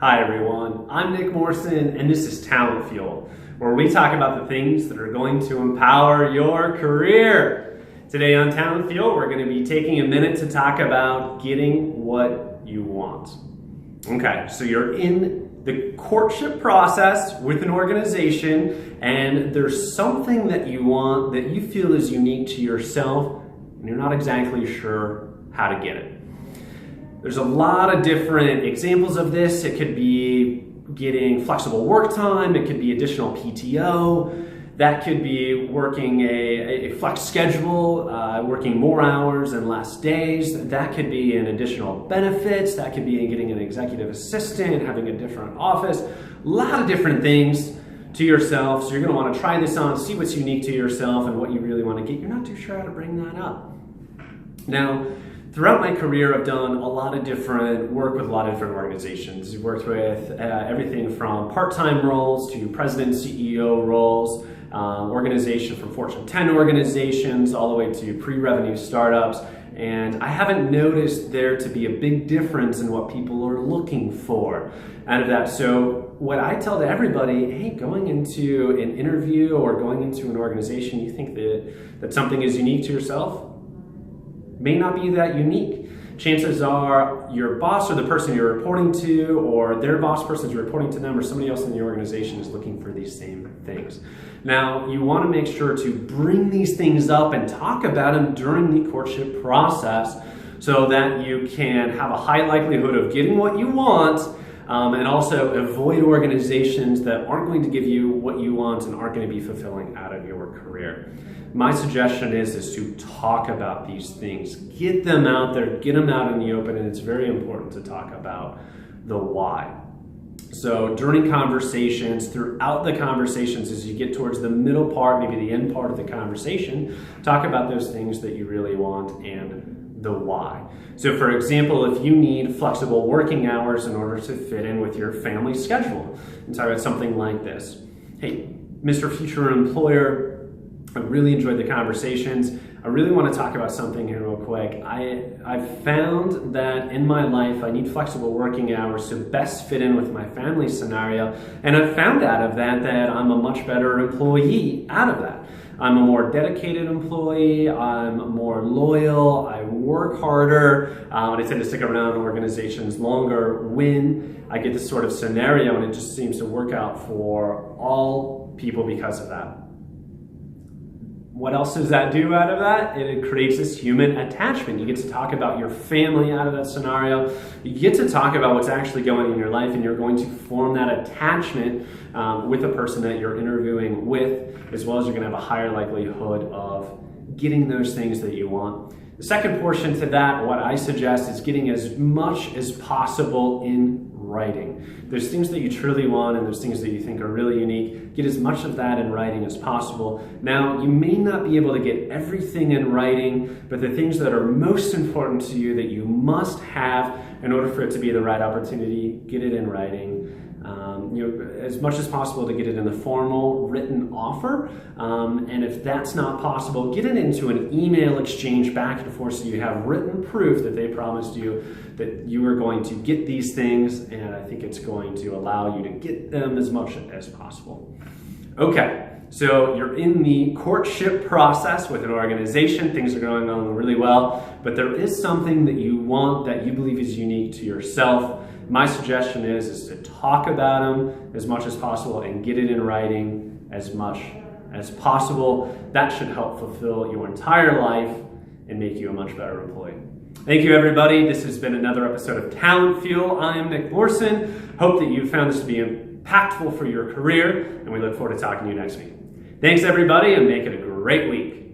Hi everyone, I'm Nick Morrison and this is Talent Fuel, where we talk about the things that are going to empower your career. Today on Talent Fuel, we're going to be taking a minute to talk about getting what you want. Okay, so you're in the courtship process with an organization and there's something that you want that you feel is unique to yourself and you're not exactly sure how to get it. There's a lot of different examples of this. It could be getting flexible work time. It could be additional PTO. That could be working a flex schedule, working more hours and less days. That could be an additional benefits. That could be getting an executive assistant, having a different office. A lot of different things to yourself. So you're going to want to try this on, see what's unique to yourself and what you really want to get. You're not too sure how to bring that up. Now, throughout my career, I've done a lot of different work with a lot of different organizations. I've worked with everything from part-time roles to president, CEO roles, organization from Fortune 10 organizations, all the way to pre-revenue startups. And I haven't noticed there to be a big difference in what people are looking for out of that. So what I tell to everybody, hey, going into an interview or going into an organization, you think that something is unique to yourself, may not be that unique. Chances are your boss or the person you're reporting to or their boss person is reporting to them or somebody else in the organization is looking for these same things. Now, you want to make sure to bring these things up and talk about them during the courtship process so that you can have a high likelihood of getting what you want and also avoid organizations that aren't going to give you what you want and aren't going to be fulfilling out of your career. My suggestion is to talk about these things, get them out there, get them out in the open, and it's very important to talk about the why. So during conversations, throughout the conversations, as you get towards the middle part, maybe the end part of the conversation, talk about those things that you really want and the why. So for example, if you need flexible working hours in order to fit in with your family schedule, and talk about something like this. Hey, Mr. Future Employer, I really enjoyed the conversations. I really want to talk about something here real quick. I've found that in my life, I need flexible working hours to best fit in with my family scenario. And I've found out of that I'm a much better employee out of that. I'm a more dedicated employee, I'm more loyal, I work harder, and I tend to stick around in organizations longer when I get this sort of scenario, and it just seems to work out for all people because of that. What else does that do out of that? It creates this human attachment. You get to talk about your family out of that scenario. You get to talk about what's actually going on in your life, and you're going to form that attachment with the person that you're interviewing with, as well as you're going to have a higher likelihood of getting those things that you want. The second portion to that, what I suggest, is getting as much as possible in writing. There's things that you truly want and there's things that you think are really unique. Get as much of that in writing as possible. Now, you may not be able to get everything in writing, but the things that are most important to you that you must have in order for it to be the right opportunity, get it in writing. As much as possible to get it in the formal written offer. And if that's not possible, get it into an email exchange back and forth so you have written proof that they promised you that you are going to get these things, and I think it's going to allow you to get them as much as possible. Okay, so you're in the courtship process with an organization, things are going on really well, but there is something that you want that you believe is unique to yourself. My suggestion is to talk about them as much as possible and get it in writing as much as possible. That should help fulfill your entire life and make you a much better employee. Thank you, everybody. This has been another episode of Talent Fuel. I am Nick Morrison. Hope that you found this to be impactful for your career, and we look forward to talking to you next week. Thanks, everybody, and make it a great week.